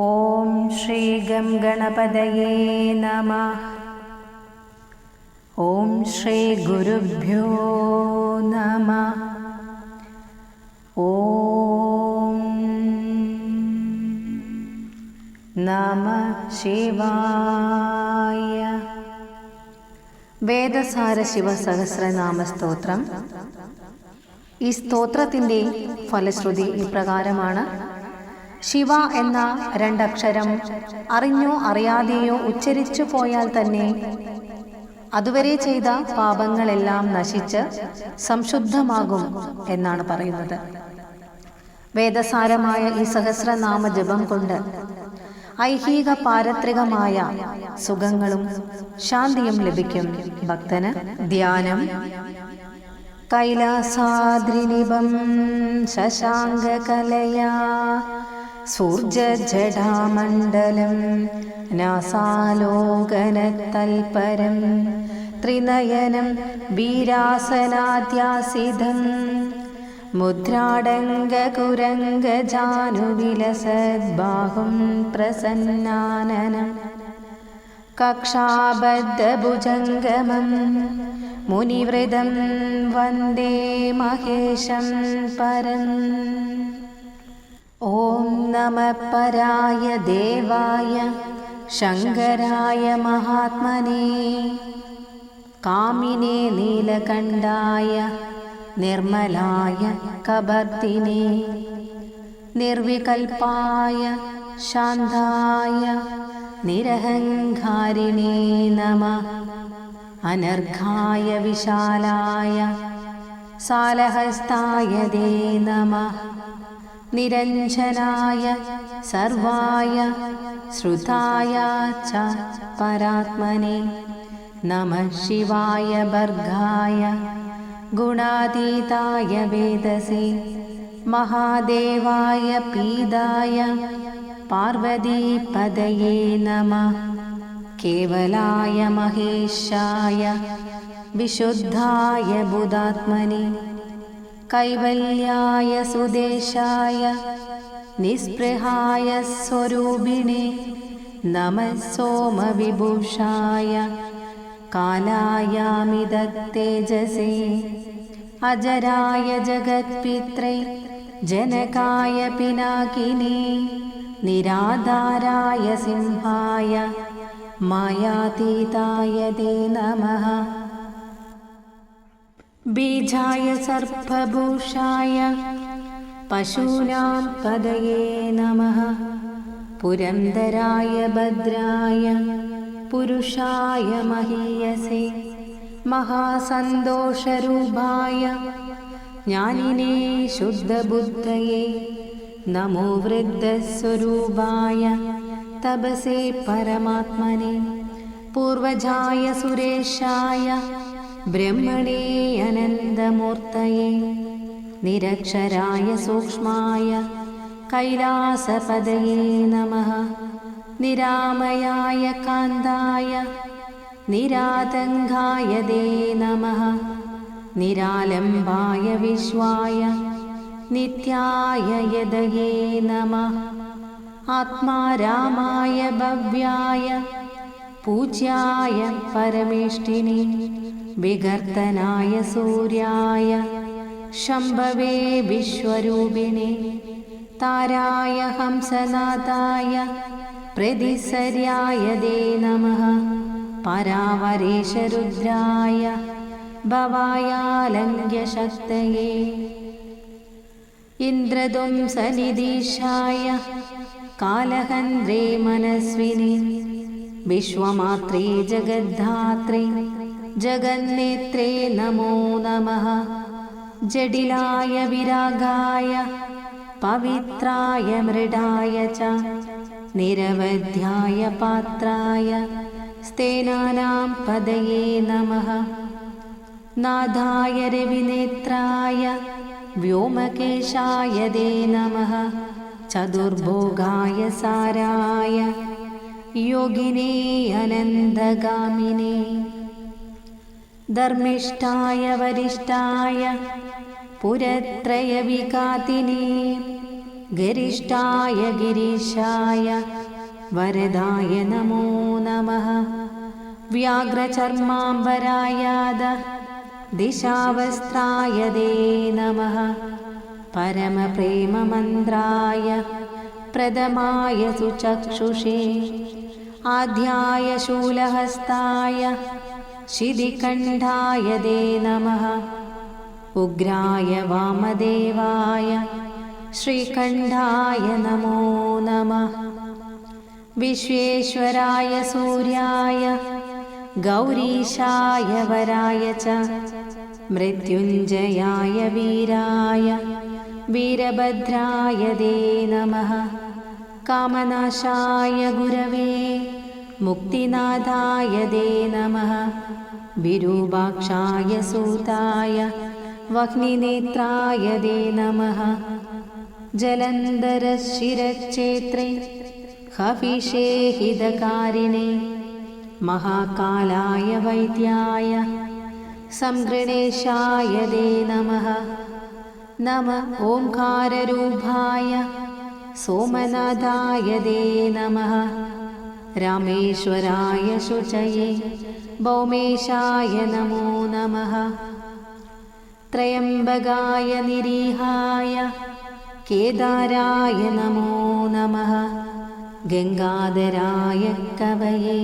ഓം Shri gum ഗണപതയേ നമഃ. ഓം ശ്രീ ഗുരുഭ്യോ നമഃ. ഓം നമഃ ശിവായ. വേദസാര ശിവസഹസ്രനാമ സ്തോത്രം. ഈ സ്തോത്രത്തിൻ്റെ ഫലശ്രുതി ഇപ്രകാരമാണ്. ശിവ എന്ന രണ്ടക്ഷരം അറിഞ്ഞോ അറിയാതെയോ ഉച്ചരിച്ചു പോയാൽ തന്നെ അതുവരെ ചെയ്ത പാപങ്ങളെല്ലാം നശിച്ച് സംശുദ്ധമാകും എന്നാണ് പറയുന്നത്. വേദസാരമായ ഈ സഹസ്രനാമ ജപം കൊണ്ട് ഐഹിക പാരത്രികമായ സുഖങ്ങളും ശാന്തിയും ലഭിക്കും. ഭക്തന് ധ്യാനം. കൈലാസാദ്രിനിഭം ശശാങ്കകലയാ സൂർജജടാമണ്ഡലം നാസാലോകനതൽപരം ത്രിനയനം വീരാസനാദ്യാസിതം മുദ്രാടങ്കകുരംഗജാനുവിലസദ്ബാഹും പ്രസന്നാനനം കക്ഷാബദ്ധഭുജംഗമം മുനിവൃതം വന്ദേ മഹേശം പരം. ഓം നമഃ പരായ ദേവായ ശങ്കരായ മഹാത്മനേ കാമിനേ നീലകണ്ഠായ നിർമ്മലായ കബർദിനേ നിർവികൽപായ ശാന്തായ നിരഹങ്കാരിണേ നമഃ. അനർഘായ വിശാലായ സാലഹസ്തായ ദേ നമഃ. നിരഞ്ജനായ സർവായ ശ്രുതായ ച പരാത്മനെ നമഃ ശിവായ ഭർഗായ ഗുണാതീതായ വേദസേ മഹാദേവായ പീതായ പാർവതീപദയേ നമഃ. കേവലായ മഹേശായ വിശുദ്ധായ ബുധാത്മനെ കൈവല്യായ സുദേശായ നിസ്പൃഹായ സ്വരൂപിണേ നമഃ സോമവിഭൂഷായ കാലായാമിതത്തേജസേ അജരായ ജഗത്പിത്രേ ജനകായ പിനാകിനേ നിരാധാരായ സിംഹായ മായാതീതായ തേ നമഃ. ബീജായ സർപ്പഭൂഷായ പശൂനാം പദയേ നമഃ. പുരന്ദരായ ഭദ്രായ പുരുഷായ മഹീയസേ മഹാസന്തോഷരൂപായ ജ്ഞാനിനേ ശുദ്ധബുദ്ധയേ നമോ വൃദ്ധസ്വരൂപായ തപസേ പരമാത്മനെ പൂർവജായ സുരേശായ ബ്രഹ്മണേ അനന്തമൂർത്തയേ നിരക്ഷരായ സൂക്ഷ്മായ കൈലാസപദയേ നമഃ. നിരാമയായ കാന്തായ നിരാതംഗായ ദേ നമഃ. നിരാലംബായ വിശ്വായ നിത്യായ യദയേ നമഃ. ആത്മാരാമായ ഭവ്യായ പൂജ്യായ പരമേഷ്ഠിനേ വികർത്തനായ സൂര്യായ ശംഭവേ വിശ്വരൂപിണേ താരായ ഹംസനാഥായ പ്രതിസര്യായ ദേ നമഃ. പരാവരേശരുദ്രായ ഭവായാലംഘ്യശക്തയേ ഇന്ദ്രദുംസനിധീശായ കാലഹന്ദ്രേ മനസ്വിനി വിശ്വമാത്രേ ജഗദ്ധാത്രേ ജഗന്നേത്രേ നമോ നമഃ. ജഡിലായ വിരാഗായ പവിത്രായ മൃഡായ ച നിരവധ്യായ പാത്രായ സ്തേനാനാം പദയേ നമഃ. നാഥായ രവിനേത്രായ വ്യോമകേശായ ദേ നമഃ. ചതുർഭോഗായ സാരായ യോഗിനേ അനന്തഗാമിനേ ധർമ്മിഷ്ഠായ വരിഷ്ഠായ പുരത്രയവിഘാതിനേ गरिष्ठाय गिरीशाय वरदाय नमो नमः। व्याघ्रचर्माम्बरायाद दिशावस्त्राय ते नमः। परमप्रेममन्त्राय प्रथमाय सुचक्षुषे आध्याय शूलहस्ताय शितिकण्ठाय ते नमः। उग्राय वामदेवाय श्रीकण्ठाय नमो नमः। विश्वेश्वराय सूर्याय गौरीशाय वराय च मृत्युञ्जयाय वीराय वीरभद्राय ते नमः। कामनाशाय गुरवे मुक्तिनाथाय ते नमः। विरूपाक्षाय सूताय वह्निनेत्राय ते नमः। जलन्धरशिरश्चेत्रे हविषे हितकारिणे महाकालाय वैद्याय संगृणेशाय ते नमः। नमः ओंकाररूपाय सोमनाथाय ते नमः। रामेश्वराय शुचये भौमेशाय नमो नमः। त्रयम्बकाय निरीहाय केदाराय नमो नमः। गंगाधराय कवये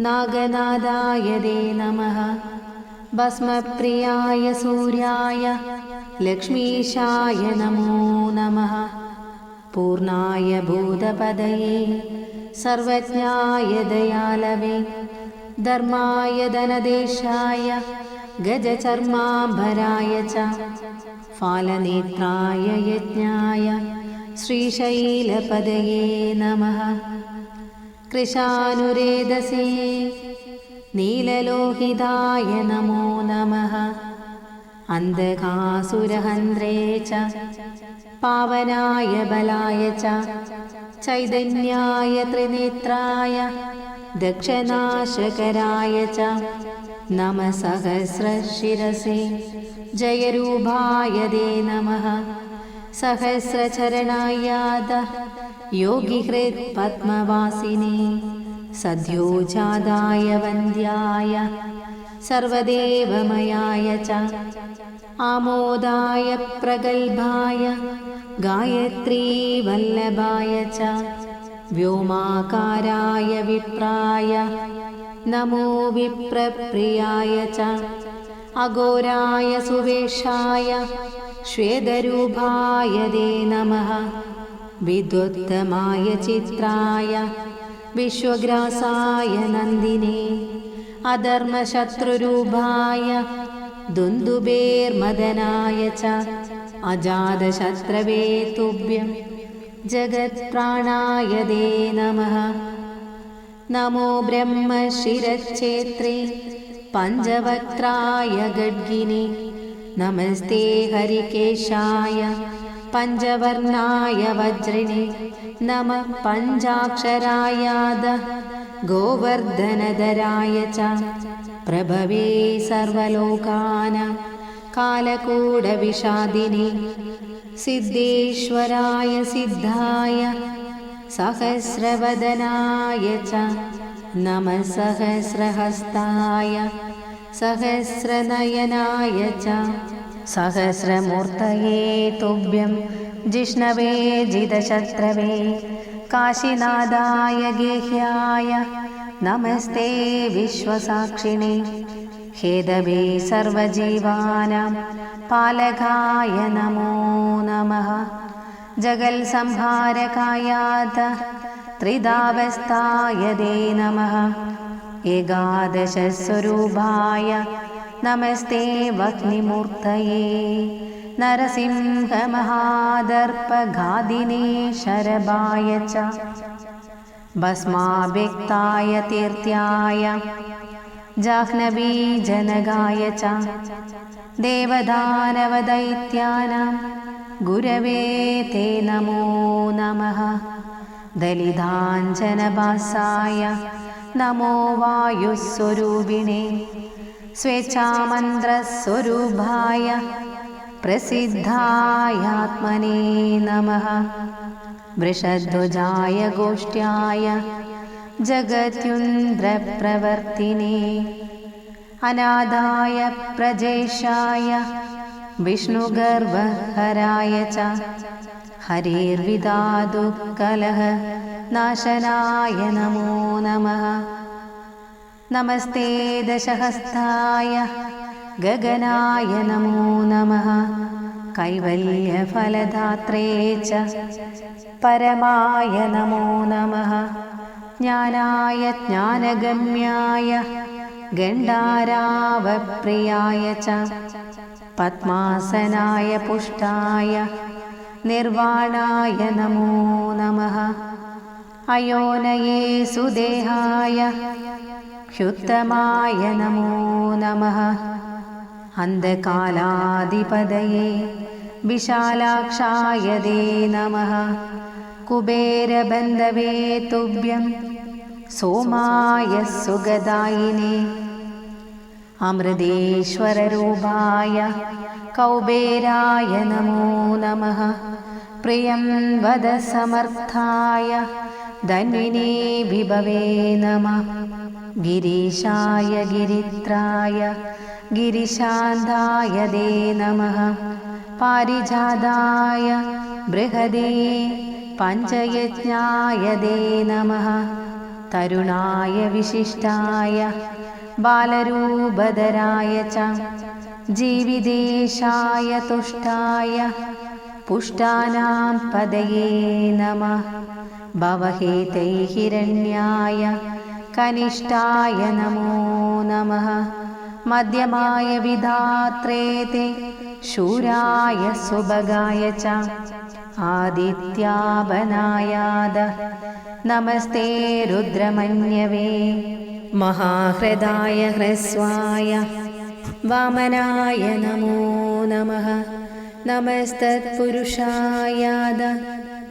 नागनादाय ते नमः। भस्मप्रियाय सूर्याय लक्ष्मीशाय नमो नमः। पूर्णाय भूतपदये सर्वज्ञाय दयालवे धर्माय धनदेशाय गजचर्माम्बराय च फालनेत्राय यज्ञाय श्रीशैलपदये नमः। कृशानुरेदसे नीललोहिताय नमो नमः। अन्धकासुरहन्त्रे च पावनाय बलाय च चैतन्याय त्रिनेत्राय दक्षनाशकराय च नमः। सहस्रशिरसे जयरूपाय ते नमः। सहस्रचरणायाद योगिहृत्पद्मवासिने सद्योजाताय वन्द्याय सर्वदेवमयाय च आमोदाय प्रगल्भाय गायत्रीवल्लभाय च व्योमाकाराय विप्राय नमो विप्रप्रियाय च अघोराय सुवेशाय श्वेतरूपाय ते नमः। विद्वत्तमाय चित्राय विश्वग्रासाय नन्दिने अधर्मशत्रुरूपाय दुन्दुभेर्मदनाय च अजातशत्रवे तुभ्यं जगत्प्राणाय ते नमः। नमो ब्रह्मशिरश्चेत्रे पञ्चवक्त्राय गड्गिने नमस्ते हरिकेशाय पञ्चवर्णाय वज्रिणे नमः। पञ्चाक्षरायाद गोवर्धनधराय च प्रभवे सर्वलोकानां कालकूटविषादिने सिद्धेश्वराय सिद्धाय सहस्रवदनाय च नमः। सहस्रहस्ताय सहस्रनयनाय च सहस्रमूर्तये तुभ्यं जिष्णवे जितशत्रवे काशीनाथाय गेह्याय नमस्ते विश्वसाक्षिणे हेदवे सर्वजीवानां पालकाय नमो नमः। जगल्संहारकायात त्रिधावस्थाय ते नमः। एकादशस्वरूपाय नमस्ते वह्निमूर्तये नरसिंहमहादर्पघादिने शरभाय च भस्माभिक्ताय तीर्थ्याय जाह्नवीजनगाय च देवदानवदैत्यानां गुरवे ते नमो नमः। दलिताञ्जनभासाय नमो वायुस्वरूपिणे स्वेच्छामन्त्रस्वरूपाय प्रसिद्धायात्मने नमः। वृषध्वजाय गोष्ठ्याय जगत्युन्द्रप्रवर्तिने अनादाय प्रजेशाय विष्णुगर्वहराय च हरिर्विदादुःकलह नाशनाय नमो नमः। नमस्ते दशहस्ताय गगनाय नमो नमः। कैवल्यफलदात्रे च परमाय नमो नमः। ज्ञानाय ज्ञानगम्याय गण्डारावप्रियाय च पद्मासनाय पुष्टाय निर्वाणाय नमो नमः। अयोनये सुदेहाय ह्युत्तमाय नमो नमः। अन्धकालाधिपतये विशालाक्षाय ते नमः। कुबेरबन्धवे तुभ्यं सोमाय सुगदायिने अमृतेश्वररूपाय कौबेराय नमो नमः। प्रियं वद समर्थाय धन्विने विभवे नमः। गिरीशाय गिरित्राय गिरिशान्ताय ते नमः। पारिजाताय बृहदे पञ्चयज्ञाय ते नमः। तरुणाय विशिष्टाय बालरूपधराय च जीवितेशाय तुष्टाय पुष्टानां पदये नमः। भवहेते हिरण्याय कनिष्ठाय नमो नमः। मध्यमाय विधात्रे ते शूराय सुभगाय च आदित्याभनायाद नमस्ते रुद्रमन्यवे। महाह्रदाय ह्रस्वाय वामनाय नमो नमः। नमस्तत्पुरुषायाद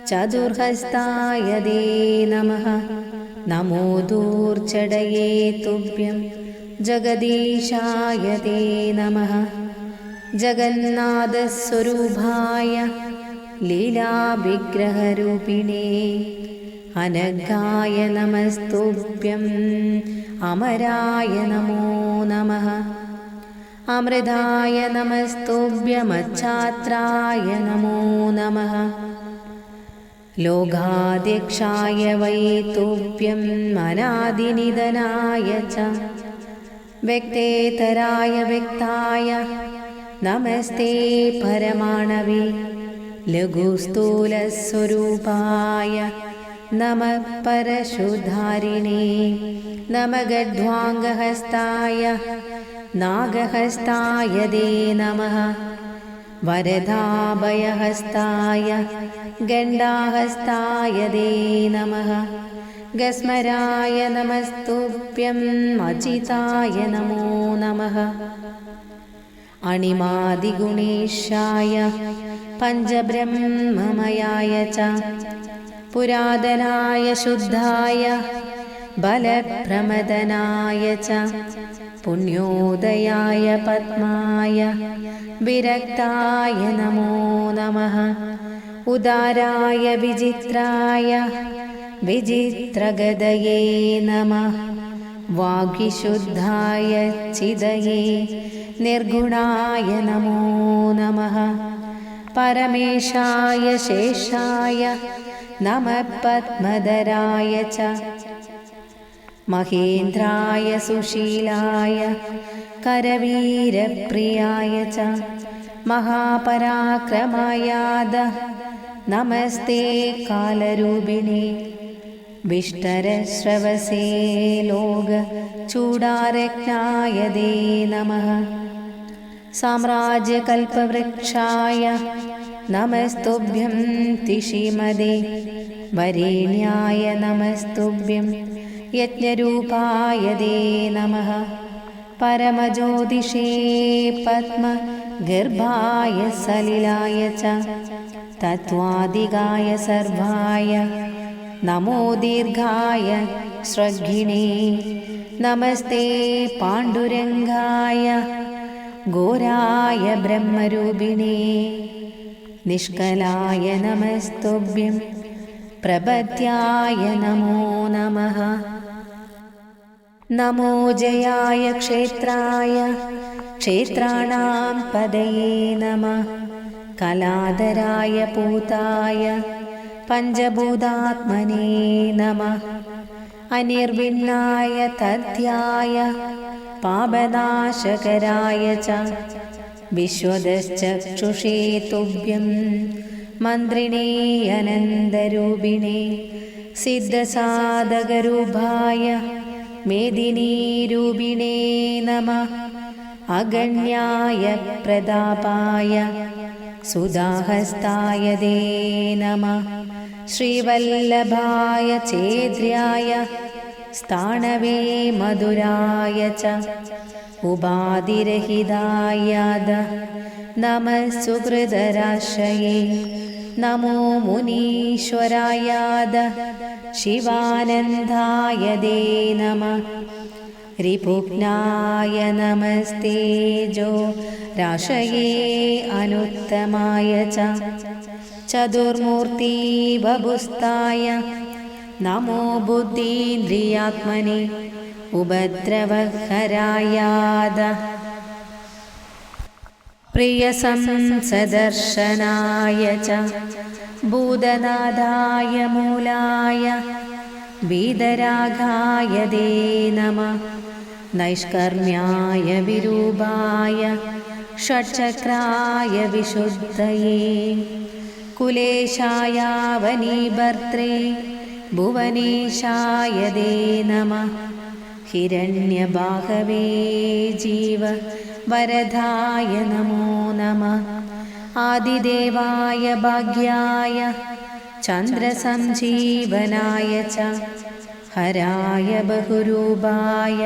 चतुर्हस्ताय ते नमः। नमो दूर्चडये तुभ्यं जगदीशाय ते नमः। जगन्नाथस्वरूपाय लीलाविग्रहरूपिणे अनघाय नमस्तुभ्यं अमराय नमो नमः। अमृताय नमस्तुभ्यमच्छात्राय नमो नमः। लोकाध्यक्षाय वै तुभ्यं अनादिनिधनाय च व्यक्तेतराय व्यक्ताय नमस्ते परमाणवे। लघुस्थूलस्वरूपाय नमः परशुधारिणे। नमः गड्ध्वाङ्गहस्ताय नागहस्ताय ते नमः। वरदाभयहस्ताय गण्डाहस्ताय ते नमः। गस्मराय नमस्तुभ्यं अचिताय नमो नमः। अणिमादिगुणेशाय पञ्चब्रह्ममयाय च पुरातनाय शुद्धाय बलप्रमदनाय च पुण्योदयाय पद्माय विरक्ताय नमो नमः। उदाराय विचित्राय विचित्रगदये नमः। वाग्विशुद्धाय चिदये निर्गुणाय नमो नमः। परमेशाय शेषाय नमः पद्मधराय च महेन्द्राय सुशीलाय करवीरप्रियाय च महापराक्रमायाद नमस्ते कालरूपिणे। विष्टरश्रवसे लोकचूडारज्ञाय ते नमः। साम्राज्यकल्पवृक्षाय नमस्तुभ्यं तिषिमदे। वरेण्याय नमस्तुभ्यं यज्ञरूपाय ते नमः। परमज्योतिषे पद्मगर्भाय सलिलाय च तत्त्वादिगाय सर्वाय नमो दीर्घाय स्रग्गिणे। नमस्ते पाण्डुरङ्गाय घोराय ब्रह्मरूपिणे निष्कलाय नमस्तुभ्यं प्रपद्याय नमो नमः। नमो जयाय क्षेत्राय क्षेत्राणां पदये नमः। कलाधराय पूताय पञ्चभूतात्मने नमः। अनिर्विण्णाय तथ्याय पापनाशकराय च विश्वदश्चक्षुषे तुभ्यं मन्त्रिणे अनन्दरूपिणे सिद्धसाधकरूपाय मेदिनीरूपिणे नमः। अगण्याय प्रतापाय सुधाहस्ताय ते नमः। श्रीवल्लभाय चेद्र्याय स्थाणवे मधुराय च उपाधिरहिताय नमः। सुकृतराशये नमो मुनीश्वराय शिवानन्दाय ते नमः। रिपुघ्नाय नमस्तेजो राशये अनुत्तमाय च चतुर्मूर्ति वपुस्ताय नमो बुद्धीन्द्रियात्मने उपद्रवहराय प्रियसंसदर्शनाय च भूतनादाय मूलाय वीतरागाय ते नमः। नैष्कर्म्याय विरूपाय षट्चक्राय विशुद्धये कुलेशाय वनिभर्त्रे भुवनेशाय ते नमः। हिरण्यबाहवे जीव वरदाय नमो नमः। आदिदेवाय भाग्याय चन्द्रसञ्जीवनाय च हराय बहुरूपाय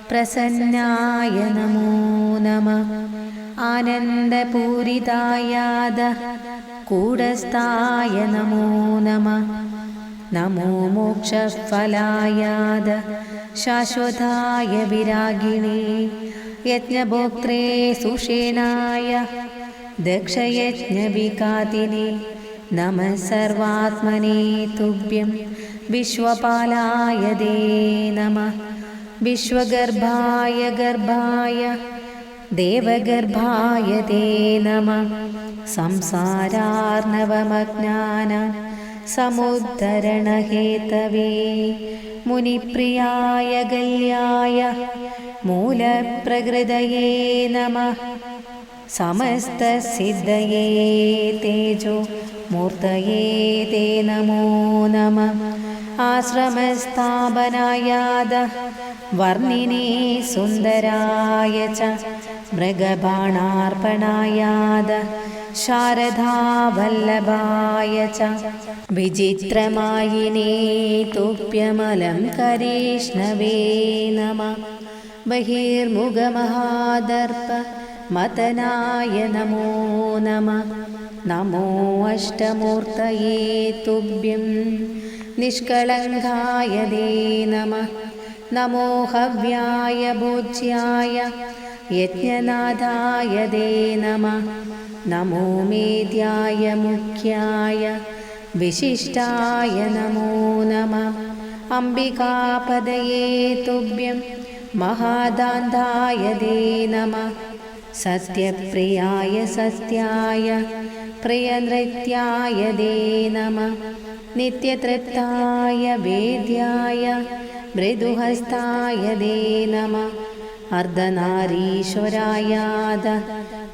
प्रसन्नाय नमो नमः। आनन्दपूरिताय कूटस्थाय नमो नमः। नमो मोक्षफलाय शाश्वताय विरागिणे यज्ञभोक्त्रे सुषेणाय दक्षयज्ञविकातिने नमः। सर्वात्मने तुभ्यं विश्वपालाय ते नमः। विश्वगर्भाय गर्भाय देवगर्भाय ते नमः। संसारार्णवमज्ञान समुद्धरणहेतवे मुनिप्रियाय गल्याय मूलप्रकृतये नमः। समस्तसिद्धये तेजो मूर्तये ते नमो नमः। आश्रमस्थापनाय वर्णिने सुन्दराय च मृगबाणार्पणाय शारदावल्लभाय च विचित्रमायिने तुभ्यमलङ्करेष्णवे नमः। बहिर्मुखमहादर्प मतनाय नमो नमः। नमो अष्टमूर्तये तुभ्यं निष्कलङ्काय ते नमः। नमो हव्याय भोज्याय यज्ञनाथाय ते नमः। नमो मेद्याय मुख्याय विशिष्टाय नमो नमः। अम्बिकापदये तुभ्यं महादान्ताय ते नमः। सत्यप्रियाय सत्याय प्रियनृत्याय ते नमः। नित्यतृप्ताय वेद्याय मृदुहस्ताय ते नमः। अर्धनारीश्वराय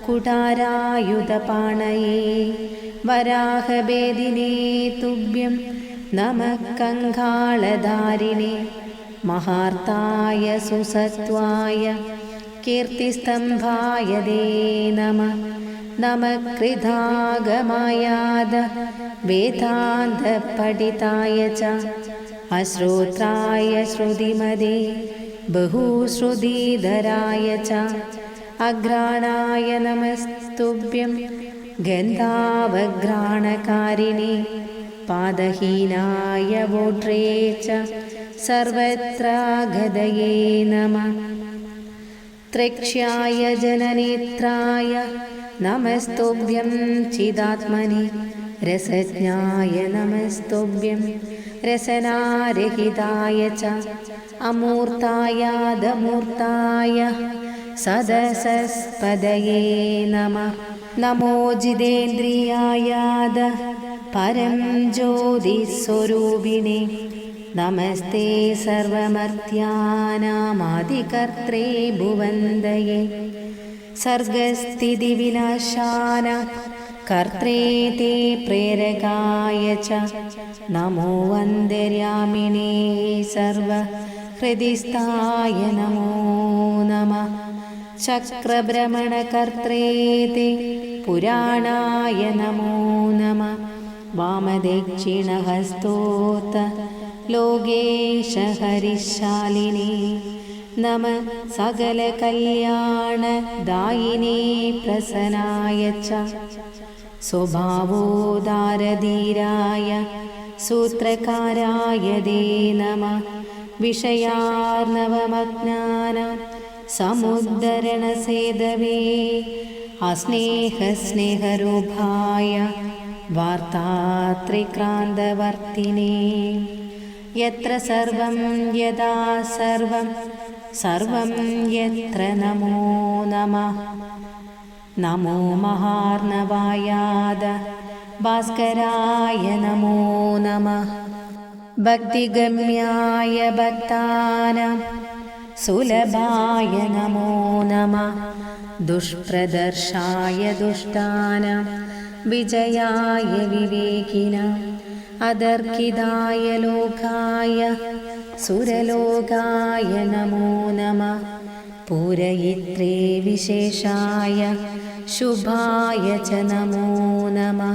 कुटारायुधपाणये वराहभेदिने तुभ्यं नमः। कङ्कालधारिणे महार्ताय सुसत्वाय कीर्तिस्तम्भाय ते नमः। नमः कृतागमाय वेदान्तपठिताय च अश्रोत्राय श्रुतिमते बहुश्रुतिधराय च अघ्राणाय नमस्तुभ्यं गन्धावघ्राणकारिणे पादहीनाय वोढ्रे च सर्वत्र गदये नमः। ത്രക്ഷ്യായ ജനനേത്രായ നമസ്തുഭ്യം ചിദാത്മനി രസജ്ഞായ നമസ്തുഭ്യം രസനാരഹിതായ ച അമൂർത്തായാദമൂർത്തായ സദസസ്പദയേ നമഃ. നമോ ജിതേന്ദ്രിയായാദ പരം ജ്യോതിസ്വരൂപിണേ നമസ്തേ സർവമർത്യാനാമാദികർത്രേ ഭുവന്തയേ സർഗസ്ഥിതിവിനാശാന കർത്രേ തേ പ്രേരകായ ച നമോ അന്തര്യാമിണേ സർവഹൃദിസ്ഥായ നമോ നമഃ. ചക്രഭ്രമണകർത്രേ തേ പുരാണായ നമോ നമഃ. വാമദക്ഷിണഹസ്തോത്ത ലോകേശ ഹരിശാലിനേ നമഃ. സകലകല്യാണദായിനേ പ്രസന്നായ ച സ്വഭാവോദാരധീരായ സൂത്രകാരായ ദേ നമഃ. വിഷയാർണവമജ്ഞാന സമുദ്ധരണസേതവേ അസ്നേഹസ്നേഹരൂപായ വാർത്താത്രിക്രാന്തവർത്തിനേ യത്ര സർവം യദാ സർവം സർവം യത്ര നമോ നമഃ. നമോ മഹാർണവായാദ ഭാസ്കരായ നമോ നമഃ. ഭക്തിഗമ്യായ ഭക്താനാം സുലഭായ നമോ നമഃ. ദുഷ്പ്രദർശായ ദുഷ്ടാനാം വിജയായ വിവേകിനാം അദർക്കിതായ ലോകായ സുരലോകായ നമോ നമഃ. പൂരയിത്രേ വിശേഷായ ശുഭായ ച നമോ നമഃ.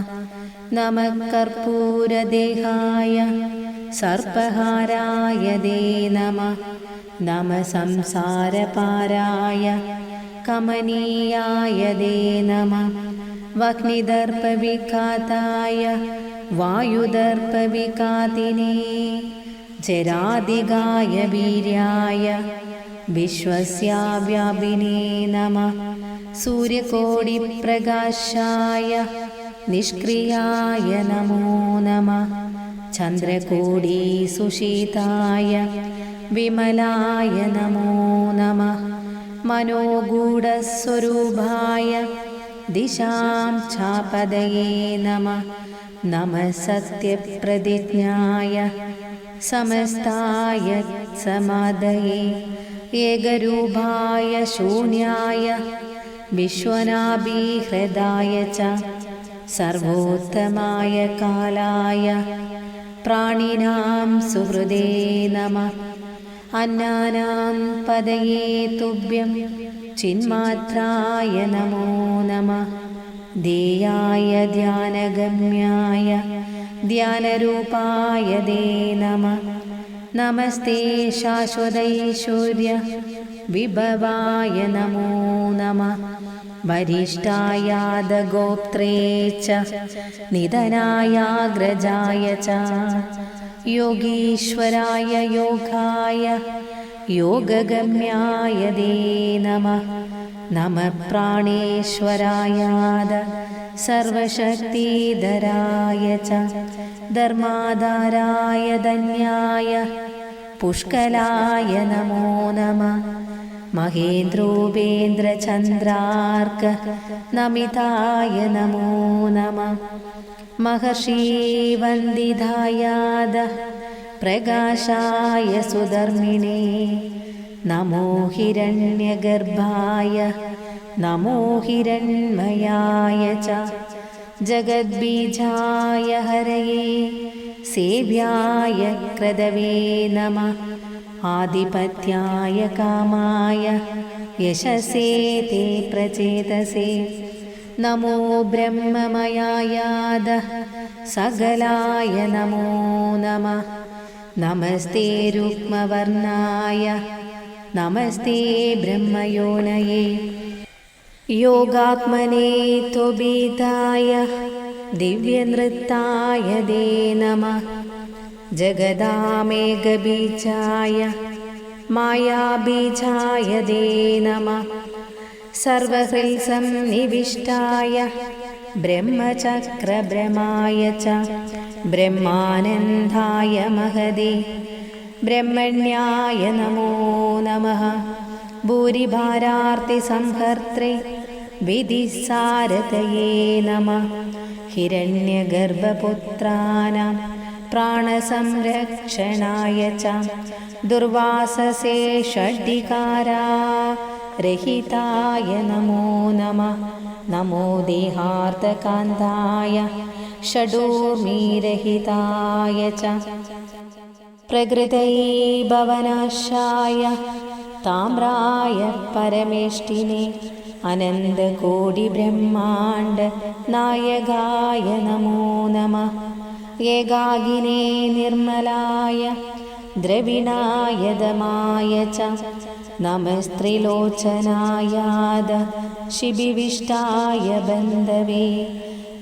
നമഃ കർപ്പൂരദേഹായ സർപ്പഹാരായ ദേ നമഃ. നമഃ സംസാരപാരായ കമനീയായ ദേ നമഃ. വഹ്നിദർപ്പവിഘാതായ വായുദർപ്പവിഘാതിനേ ജരാദിഗായ വീര്യായ വിശ്വസ്യാവ്യാപിനേ നമഃ. സൂര്യകോടിപ്രകാശായ നിഷ്ക്രിയായ നമോ നമഃ. ചന്ദ്രകോടിസുശീതായ വിമലായ നമോ നമഃ. മനോഗൂഢസ്വരൂപായ ദിശാം ഛാപദയേ നമഃ. നമഃ സത്യപ്രതിജ്ഞായ സമസ്തായ സമാദയേ ഏകരൂപായ ശൂന്യായ വിശ്വനാഭീഹൃദായ ച സർവോത്തമായ കാലായ പ്രാണിനാം സുഹൃദേ നമഃ. അന്നാനാം പദയേ തുഭ്യം ചിന്മാത്രായ നമോ നമഃ. ദേയായ ധ്യാനഗമ്യായ ധ്യാനരൂപായ ദേ നമഃ. നമസ്തേ ശാശ്വതൈശ്വര്യ വിഭവായ നമോ നമഃ. വരിഷ്ഠായാദഗോപ്ത്രേ ച നിധനായാഗ്രജായ ച യോഗീശ്വരായ യോഗായ യോഗഗമ്യായ ദേ നമഃ. നമഃ പ്രാണേശ്വരായാദ സർവശക്തിധരായ ച ധർമാധാരായ ധന്യായ പുഷ്കലായ നമോ നമഃ. മഹേന്ദ്രോപേന്ദ്രചന്ദ്രാർക്ക നമിതായ നമോ നമഃ. മഹർഷീവന്ദിതായാദ പ്രകാശായ സുധർമ്മിണേ നമോ ഹിരണ്യഗർഭായ നമോ ഹിരണ്മയായ ച ജഗദ്ബീജായ ഹരയേ സേവ്യായ ക്രതവേ നമഃ. ആധിപത്യായ കാമായ യശസേ തേ പ്രചേതസേ നമോ ബ്രഹ്മമയായാദ സകലായ നമോ നമഃ. നമസ്തേ രുക്മവർണായ നമസ്തേ ബ്രഹ്മയോനയേ യോഗാത്മനേ ത്വബീതായ ദിവ്യനൃത്തായ ദേ നമഃ. ജഗദാമേഘബീജായ मायाबीजाय ते नमः सर्वहृत्सन्निविष्टाय ब्रह्मचक्रभ्रमाय च ब्रह्मानन्दाय महदे ब्रह्मण्याय नमो नमः भूरिभारार्तिसंहर्त्रे विधिसारथये नमः हिरण्यगर्भपुत्राणां प्राणसंरक्षणाय च दुर्वाससे षड्विकाररहिताय नमो नमः नमो देहार्तकान्ताय षडूर्मिरहिताय च प्रकृतये भवनाशाय ताम्राय परमेष्टिने अनन्तकोटिब्रह्माण्ड नायकाय नमो नमः एकाकिने निर्मलाय द्रविणाय दमाय च नमस्त्रिलोचनायाद शिबिविष्टाय बन्धवे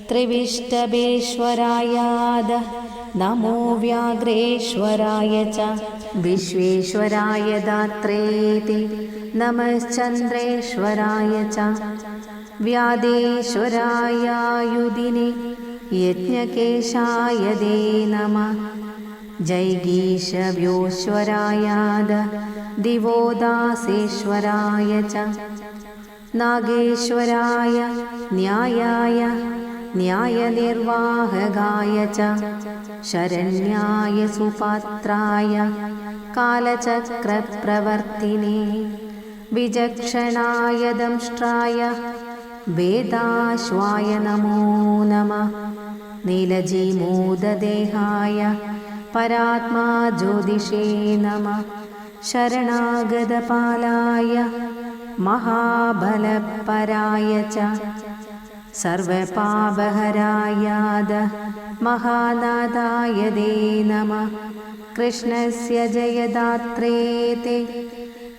त्रिविष्टभेश्वरायाद नमो व्याघ्रेश्वराय च विश्वेश्वराय दात्रेति नमश्चन्द्रेश्वराय च व्यादेश्वरायायुधिने यज्ञकेशाय ते नमः जैगीषव्योश्वरायाद दिवोदासेश्वराय च नागेश्वराय न्यायाय न्यायनिर्वाहकाय च शरण्याय सुपात्राय कालचक्रप्रवर्तिने विचक्षणाय दंष्ट्राय वेदाश्वाय नमो नमः नीलजीमूददेहाय परात्मा ज्योतिषे नमः शरणागतपालाय महाबलपराय च सर्वपापहरायाद महानादाय ते नमः कृष्णस्य जयदात्रेते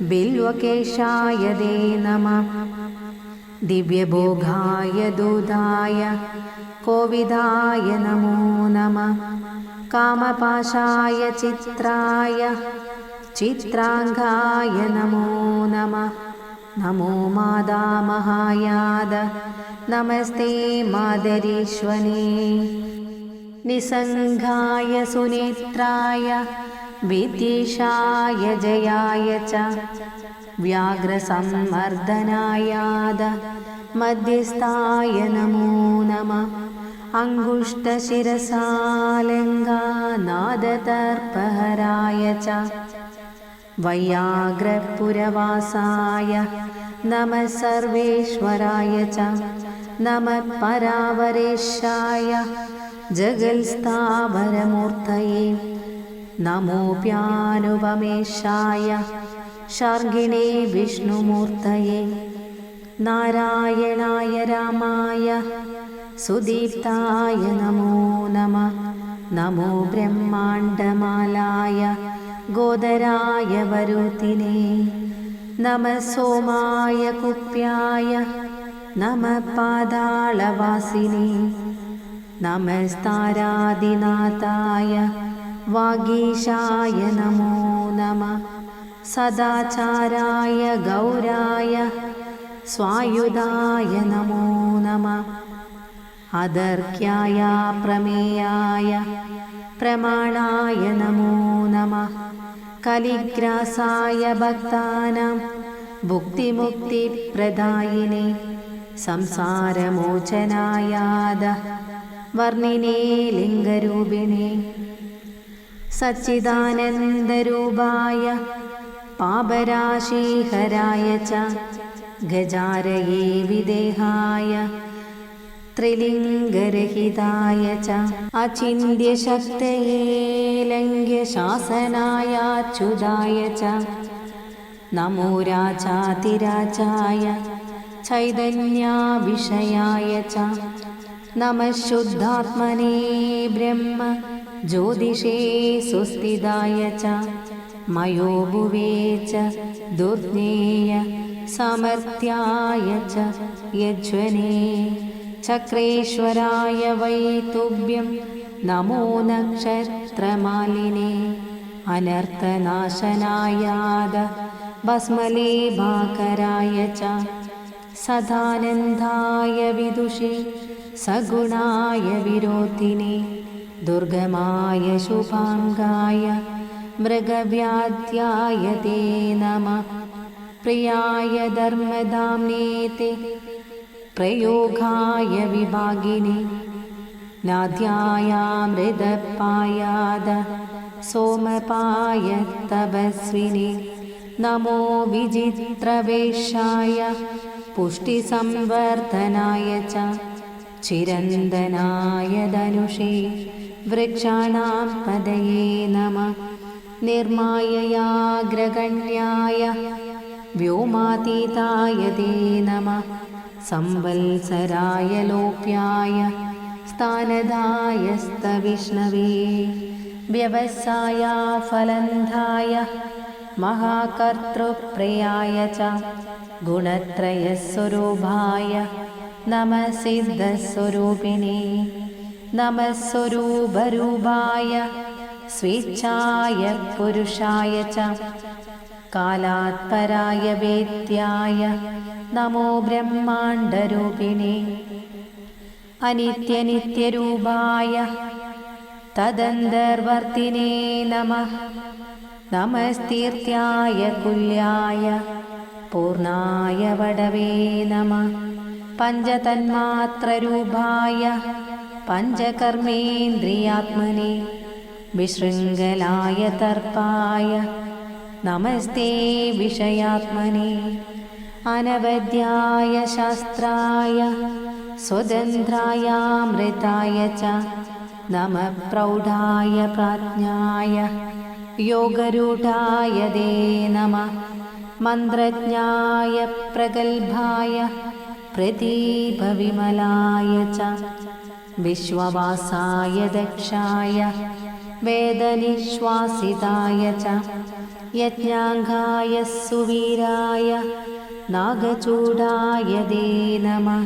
बिल्वकेशाय ते नमः दिव्यभोगाय दूताय कोविदाय नमो नमः कामपाशाय चित्राय चित्रांगाय नमो नमः नमो मादामहायाद नमस्ते मादरीश्वने निसंगाय सुनेत्राय विद्येशाय जयाय च व्याघ्रसंवर्धनायाद मध्यस्थाय नमो नमः अङ्गुष्ठशिरसालङ्गानादतर्पहराय च वैयाघ्रपुरवासाय नमः सर्वेश्वराय च नमः परावरेशाय जगत्स्थावरमूर्तये नमोऽप्यानुपमेशाय शार्ङ्गिणे विष्णुमूर्तये नारायणाय रामाय सुदीप्ताय नमो नमः नमो ब्रह्माण्डमालाय गोदराय वरुतिने नमः सोमाय कुप्याय नमः पातालवासिने नमस्तारादिनाथाय वागीशाय नमो नमः सदाचाराय गौराय स्वायुधाय नमो नमः अदर्क्याय प्रमेयाय प्रमाणाय नमो नमः कलिग्रासाय भक्तानां भुक्तिमुक्तिप्रदायिने संसारमोचनायाद वर्णिने लिङ्गरूपिणे सच्चिदानन्दरूपाय पापराशिहराय च गजारये विदेहाय त्रिलिङ्गरहिताय च अचिन्त्यशक्तये लङ्घ्यशासनायाच्युताय च नमो राजातिराजाय चैतन्याविषयाय च नमः शुद्धात्मने ब्रह्म ज्योतिषे सुस्थिताय च मयोभुवे च दुर्ज्ञेय सामर्थ्याय च यज्वने चक्रेश्वराय वै तुभ्यं नमो नक्षत्रमालिने अनर्थनाशनायाद भस्मलेभाकराय च सदानन्दाय विदुषे सगुणाय विरोधिने दुर्गमाय शुभाङ्गाय मृगव्याध्याय ते नमः प्रियाय धर्मधाम्ने ते प्रयोगाय विभागिने नाद्यायामृतपायाद सोमपाय तपस्विने नमो विचित्रवेशाय पुष्टिसंवर्धनाय च चिरन्दनाय धनुषे वृक्षाणां पदये नमः निर्माययाग्रगण्याय व्योमातीताय ते नमः संवत्सराय लोप्याय स्थानदाय स्तविष्णवे व्यवसायाफलन्धाय महाकर्तृप्रियाय च गुणत्रयस्वरूपाय नमः सिद्धस्वरूपिणे नमः स्वरूपरूपाय स्वेच्छाय पुरुषाय च कालात्पराय वेद्याय नमो ब्रह्माण्डरूपिणे अनित्यनित्यरूपाय तदन्तर्वर्तिने नमः नमस्तीर्थ्याय कुल्याय पूर्णाय वडवे नमः पञ्चतन्मात्ररूपाय पञ्चकर्मेन्द्रियात्मने विशृङ्खलाय तर्पाय नमस्ते विषयात्मने अनवद्याय शास्त्राय स्वतन्त्रायामृताय च नमः प्रौढाय प्राज्ञाय योगरूढाय ते नमः मन्त्रज्ञाय प्रगल्भाय प्रदीपविमलाय च विश्ववासाय दक्षाय वेदनिश्वासिताय च यज्ञाङ्गाय सुवीराय नागचूडाय ते नमः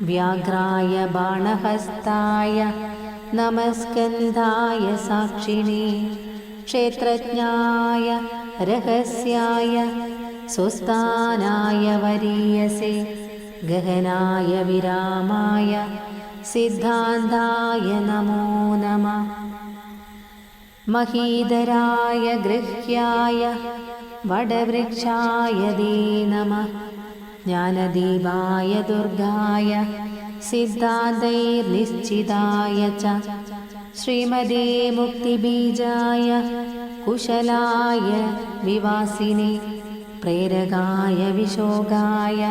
व्याघ्राय बाणहस्ताय नमस्कन्धाय साक्षिणे क्षेत्रज्ञाय रहस्याय सुस्थानाय वरीयसे गहनाय विरामाय सिद्धान्ताय नमो नमः महीधराय गृह्याय वडवृक्षाय ते नमः ज्ञानदीपाय दुर्गाय सिद्धान्तैर्निश्चिताय च श्रीमदे मुक्तिबीजाय कुशलाय विवासिने प्रेरकाय विशोगाय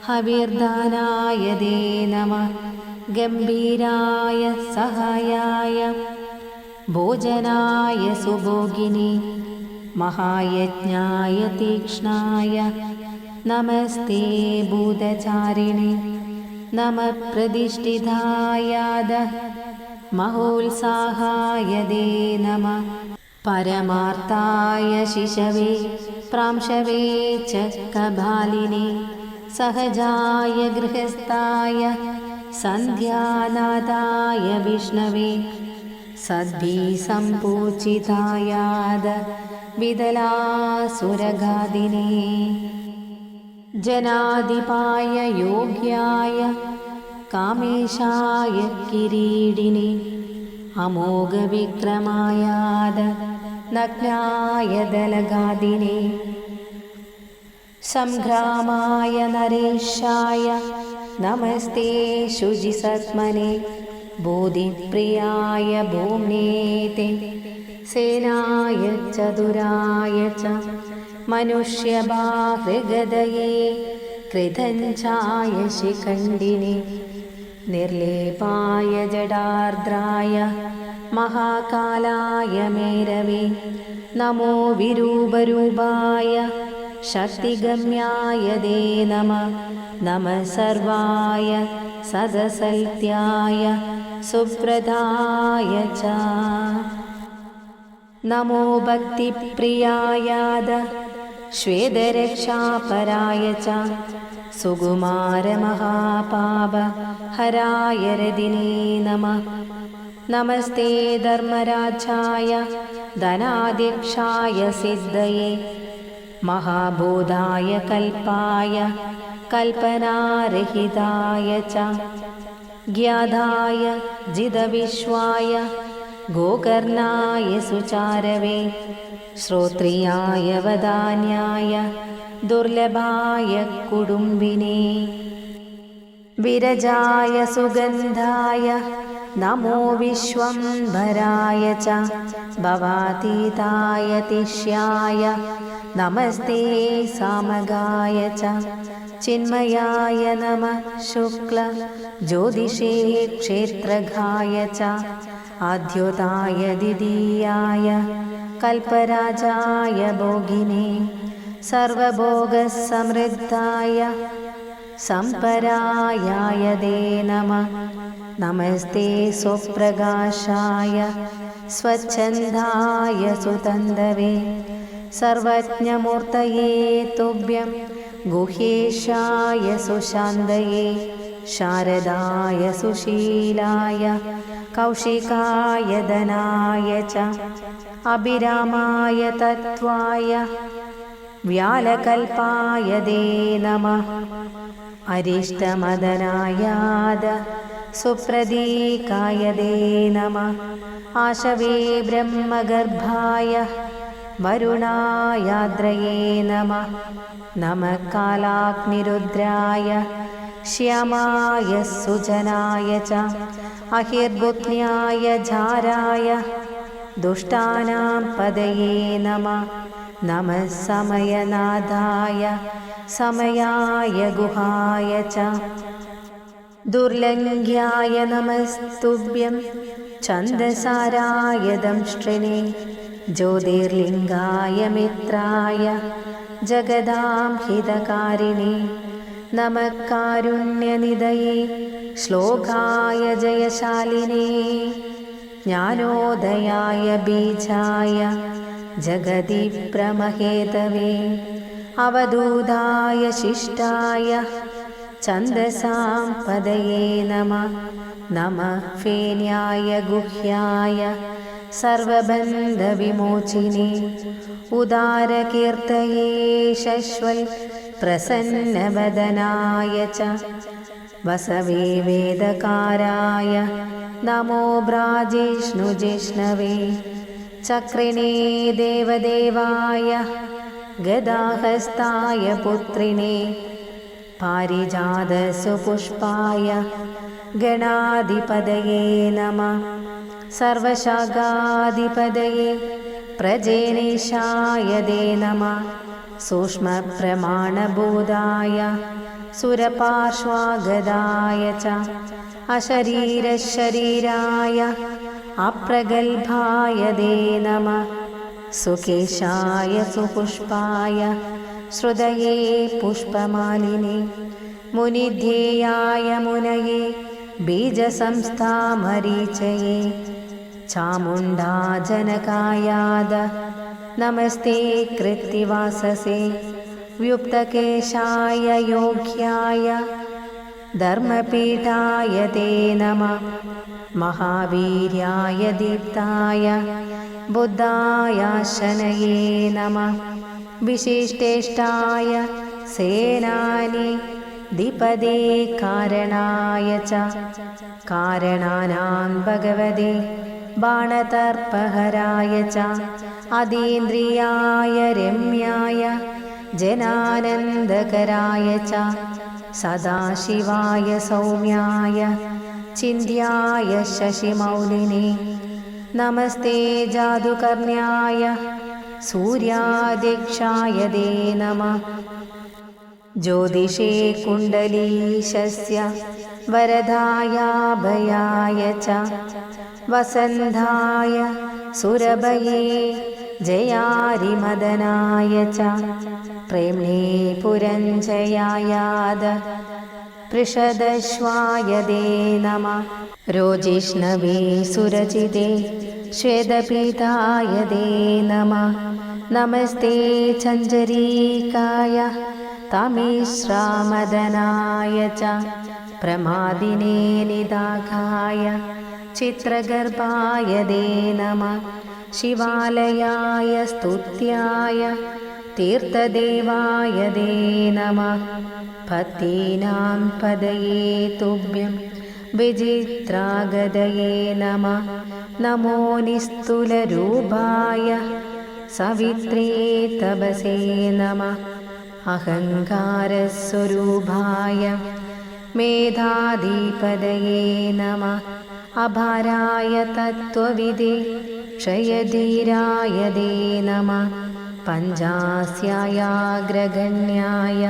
हविर्दानाय ते नमः गम्भीराय सहायाय भोजनाय सुभोगिने महायज्ञाय तीक्ष्णाय नमस्ते भूतचारिणे नमः प्रतिष्ठितायाद महोत्साहाय ते नमः परमार्थाय शिशवे प्रांशवे च कबालिने सहजाय गृहस्थाय सन्ध्यानादाय विष्णवे सद्भिसम्पूजितायाद विदलासुरगादिने जनाधिपाय योग्याय कामेशाय किरीटिने अमोघविक्रमायाद नग्नाय दलगादिने संग्रामाय नरेशाय नमस्ते शुचिसत्मने बोधिप्रियाय भूम्नेते सेनाय चतुराय च मनुष्यबाहृगदये कृतञ्चाय शिखण्डिने निर्लेपाय जडार्द्राय महाकालाय मेरवे नमो विरूपरूपाय शक्तिगम्याय ते नमः नमः सर्वाय सदसैत्याय सुप्रदाय च नमो भक्तिप्रियायाद श्वेतरक्षापराय च सुकुमारमहापापहराय रदिने नमः नमस्ते धर्मराजाय धनाध्यक्षाय सिद्धये महाबोधाय कल्पाय कल्पनारहिताय च ज्ञाधाय जिदविश्वाय गोकर्णाय सुचारवे श्रोत्रियाय वदान्याय दुर्लभाय कुडुम्बिने विरजाय सुगन्धाय नमो विश्वम्भराय च भवातीताय तिष्याय नमस्ते सामगाय च चिन्मयाय नमः शुक्ल ज्योतिषे क्षेत्रघाय च आद्योताय दिदीयाय कल्पराजाय भोगिने सर्वभोगसमृद्धाय सम्परायाय दे नमः नमस्ते स्वप्रकाशाय स्वच्छन्दाय सुतन्दवे सर्वज्ञमूर्तये तुभ्यं गुह्येशाय सुशान्तये शारदाय सुशीलाय कौशिकाय धनाय च अभिरामाय तत्त्वाय व्यालकल्पाय दे नमः अरिष्टमदनायाद सुप्रदीकाय दे नमः आशवे ब्रह्मगर्भाय वरुणायाद्रये नमः नमः कालाग्निरुद्राय श्यामाय सुजनाय च अहिर्बुध्न्याय झाराय दुष्टानां पदये नमः नमः समयनादाय समयाय गुहाय च दुर्लङ्घ्याय नमस्तुभ्यं छन्दसाराय दंष्ट्रिणे ज्योतिर्लिङ्गाय मित्राय जगदां हितकारिणे नमः कारुण्यनिधये श्लोकाय जयशालिने ज्ञानोदयाय बीजाय जगति प्रमहेतवे अवधूताय शिष्टाय छन्दसां पदये नमः नमः फेन्याय गुह्याय सर्वबन्धविमोचिने उदारकीर्तये शश्वल् प्रसन्नवदनाय च वसवे वेदकाराय नमो ब्राजिष्णुजिष्णवे चक्रिणे देवदेवाय गदाहस्ताय पुत्रिणे पारिजातसुपुष्पाय गणाधिपतये नमः सर्वशाखाधिपतये प्रजेनेशाय दे नमः सूक्ष्मप्रमाणबोधाय सुरपार्श्वागदाय च अशरीरशरीराय अप्रगल्भाय दे नमः सुकेशाय सुपुष्पाय श्रुतये पुष्पमालिने मुनिध्येयाय मुनये बीजसंस्थामरीचये चामुण्डा जनकायाद नमस्ते कृत्तिवाससे व्युक्तकेशाय योग्याय धर्मपीठाय ते नमः महावीर्याय दीप्ताय बुद्धाय शनये नमः विशिष्टेष्टाय सेनानि द्विपदे कारणाय च कारणानां भगवते बाणतर्पहराय च अतीन्द्रियाय रम्याय जनानन्दकराय च सदाशिवाय सौम्याय चिन्त्याय शशिमौलिने नमस्ते जादुकर्ण्याय सूर्याध्यक्षाय दे नमः ज्योतिषे कुण्डलीशस्य वरदायाभयाय च वसन्धाय सुरभये जयारिमदनाय च प्रेम्णे पुरञ्जयायाद पृषदश्वाय दे नमः रोजिष्णवे सुरचिते श्वेतपीताय दे नमः नमस्ते चञ्चरीकाय तमिश्रामदनाय च प्रमादिने निदाघाय चित्रगर्भाय दे नमः शिवालयाय स्तुत्याय तीर्थदेवाय ते नमः। भक्तीनां पदये तुभ्यं विचित्रागदये नमः। नमो निस्तुलरूपाय सवित्रे तपसे नमः। अहङ्कारस्वरूपाय मेधाधिपतये नमः। अभाराय तत्त्वविदे क्षयधीराय ते नमः। पञ्चास्यायाग्रगण्याय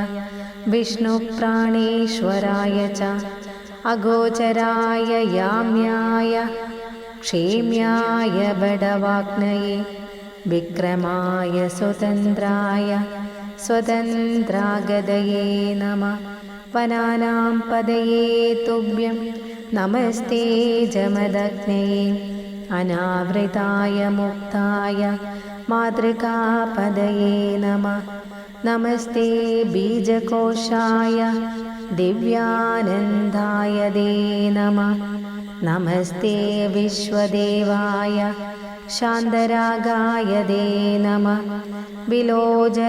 विष्णुप्राणेश्वराय च अगोचराय याम्याय क्षेम्याय बडवाग्नये विक्रमाय स्वतन्त्राय स्वतन्त्रागदये नमः। वनानां पदये तुभ्यं नमस्ते जमदग्नये अनावृताय मुक्ताय मातृकापदये नमः। नमस्ते बीजकोशाय दिव्यानन्दाय ते नमः। नमस्ते विश्वदेवाय शान्तरागाय ते नमः। विलोचनसुदेवाय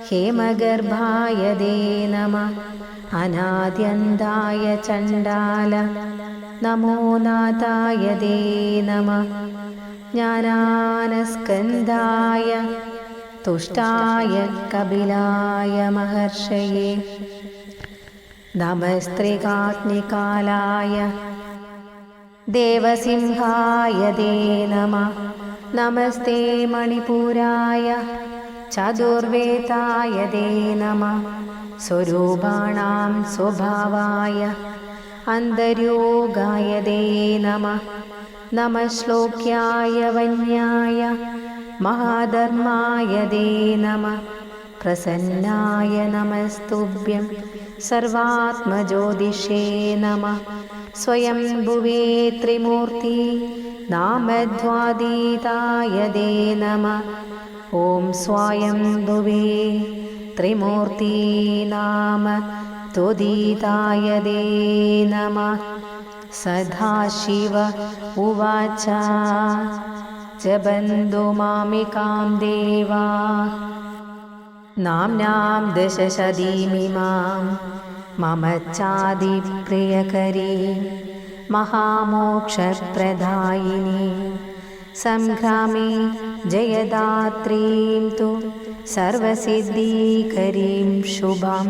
हेमगर्भाय ते नमः। अनाद्यन्ताय चण्डाल नमो नाथाय ते नमः। ज्ञानानस्कन्धाय तुष्टाय कपिलाय महर्षये नमस्त्रिकाग्निकालाय देवसिंहाय ते नमः। नमस्ते मणिपुराय चतुर्वेदाय ते नमः। स्वरूपाणां स्वभावाय अन्तर्योगाय ते नमः। नमः श्लोक्याय वन्याय महाधर्माय ते नमः। प्रसन्नाय नमस्तुभ्यं सर्वात्मज्योतिषे नमः। स्वयंभुवे त्रिमूर्ति नामध्वातीताय ते नमः। ॐ स्वयंभुवे त्रिमूर्ति नाम त्वोदिताय ते नमः। सदाशिव उवाच जबन्धो मामिकां देवा नाम्नां दशशतीमिमां मम चादिप्रियकरी महामोक्षप्रदायिनी संग्रामे जयदात्रीं तु सर्वसिद्धिकरीं शुभां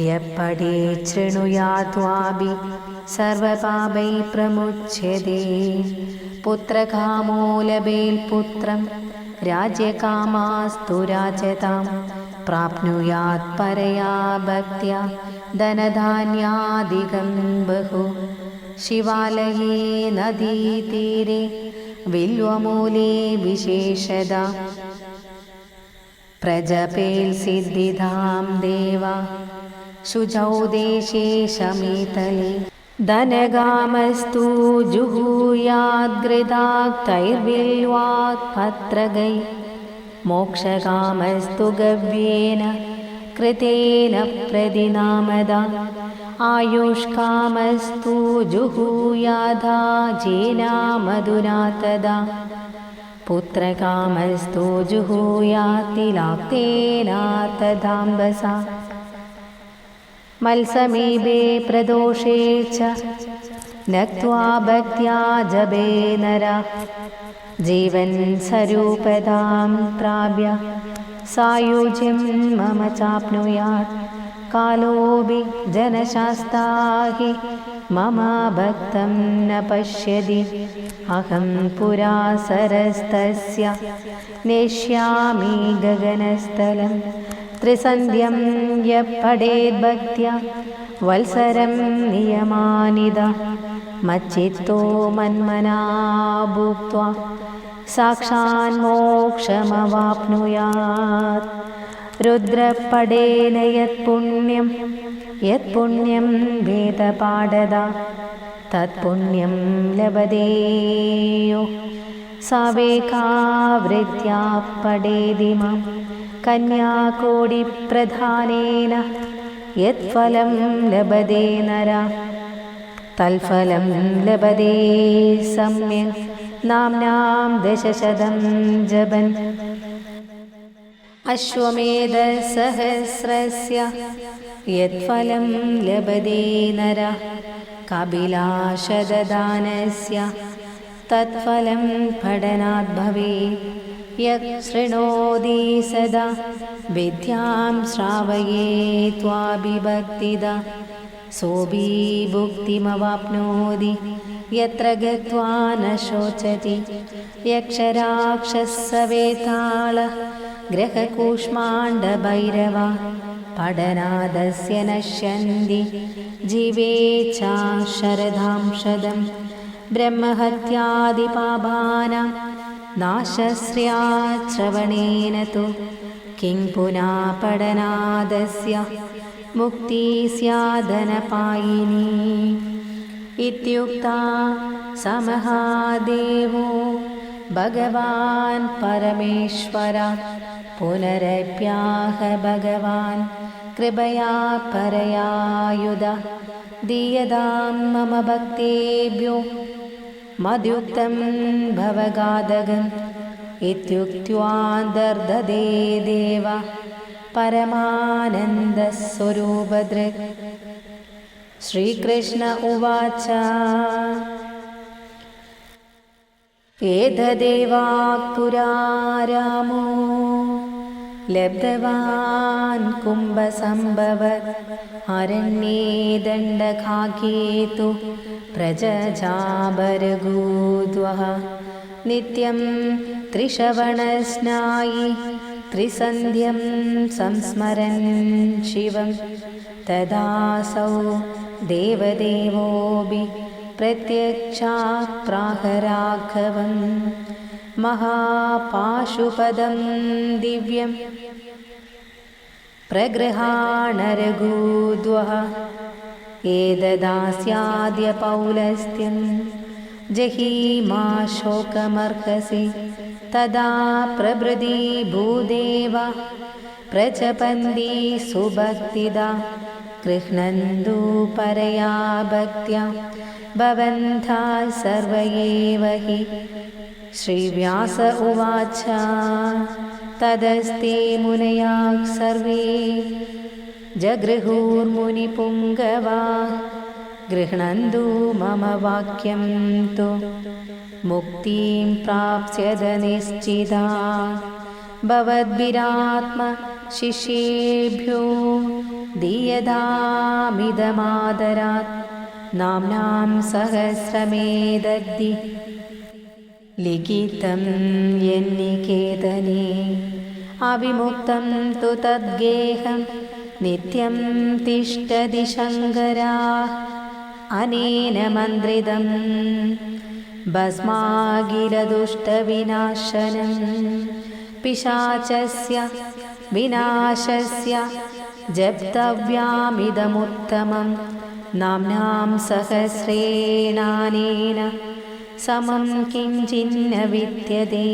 यः पठेत् शृणुयात्वापि सर्वपापैः प्रमुच्यते। पुत्रकामो लभेत् पुत्रं राज्यकामास्तु राजतां प्राप्नुयात् परया भक्त्या धनधान्यादिकं बहु। शिवालये नदीतीरे बिल्वमूले विशेषदा प्रजपेल् सिद्धिधां देवा शुचौ देशे शमीतले। धनगामस्तु जुहूयाद्गृदाक्तैर्बिल्वात् पत्रगै मोक्षकामस्तु गव्येन कृतेन प्रतिनामदा। आयुष्कामस्तु जुहूयाधा जेना मधुना तदा। पुत्रकामस्तु जुहूयातिलाक्तेना तदाम्बसा। मल्समीपे प्रदोषे च नक्त्वा भक्त्या जपे नरः जीवन् स्वरूपतां प्राप्य सायुज्यं मम चाप्नुयात्। कालोऽपि जनशास्ता हि मम भक्तं न पश्यति। अहं पुरा सरस्तस्य नेष्यामि गगनस्थलं। त्रिसन्ध्यं यः पठेत् भक्त्या वल्सरं नियमानिदा। मच्चित्तो मन्मना भूत्वा साक्षान् मोक्षमवाप्नुयात्। रुद्रपडेन यत्पुण्यं वेदपाठदा तत्पुण्यं लभतेयो। सावेकावृत्या पठेदिमां कन्याकोटिप्रधानेन यत्फलं लभते नरः तत्फलं लभते सम्यक् नाम्नां दशशतं जपन् अश्वमेधसहस्रस्य यत्फलं लभते नरः कपिलाशतदानस्य तत्फलं पठनात् भवेत्। यः शृणोति सदा विद्यां श्रावयेत्त्वाभिभक्तिदा सोऽपि भुक्तिमवाप्नोति यत्र गत्वा न शोचति। यक्षराक्षसवेताल ग्रहकूष्माण्डभैरवा पठनादस्य नश्यन्ति जीवे च शरदां शतं। ब्रह्महत्यादिपापानां नाशस्याच्छ्रवणेन तु किं पुनः पठनादस्य मुक्तिः स्यादनपायिनी। इत्युक्ता स महादेवो भगवान् परमेश्वर पुनरप्याह भगवान् कृपया परयायुध दीयतां मम भक्तेभ्यो मद्युक्तं भवगादगम्। इत्युक्त्वा दर्ददे देव परमानन्दस्वरूपदृक्। श्रीकृष्ण उवाच एतदेवाक् पुरा रामो लब्धवान् कुम्भसम्भवत् अरण्ये दण्डकाकेतु प्रजजाबरगूद्वः नित्यं त्रिश्रवणस्नायि त्रिसन्ध्यं संस्मरन् शिवं। तदासौ देवदेवोऽपि प्रत्यक्षात् प्राह राघवं महापाशुपदं दिव्यं प्रगृहाणरघूद्वः। एतदास्याद्य पौलस्त्यं जहीमाशोकमर्हसि। तदा प्रभृति भूदेवा प्रचपन्ति सुभक्तिदा गृह्णन्तु परया भक्त्या भवन्तः सर्व एव हि। श्रीव्यास उवाच तदस्ते मुनया सर्वे जगृहुर्मुनिपुङ्गवा गृह्णन्तु मम वाक्यं तु मुक्तिं प्राप्स्यत निश्चिता। भवद्भिरात्मशिष्येभ्यो दीयतामिदमादरात् नाम्नां सहस्रमेतद्धि लिखितं यन्निकेतने। अविमुक्तं तु तद्गेहं नित्यं तिष्ठति शङ्करा अनेन मन्त्रितं भस्मागिरदुष्टविनाशनं पिशाचस्य विनाशस्य जप्तव्यामिदमुत्तमं नाम्नां सहस्रेणानेन समं किञ्चिन्न विद्यते।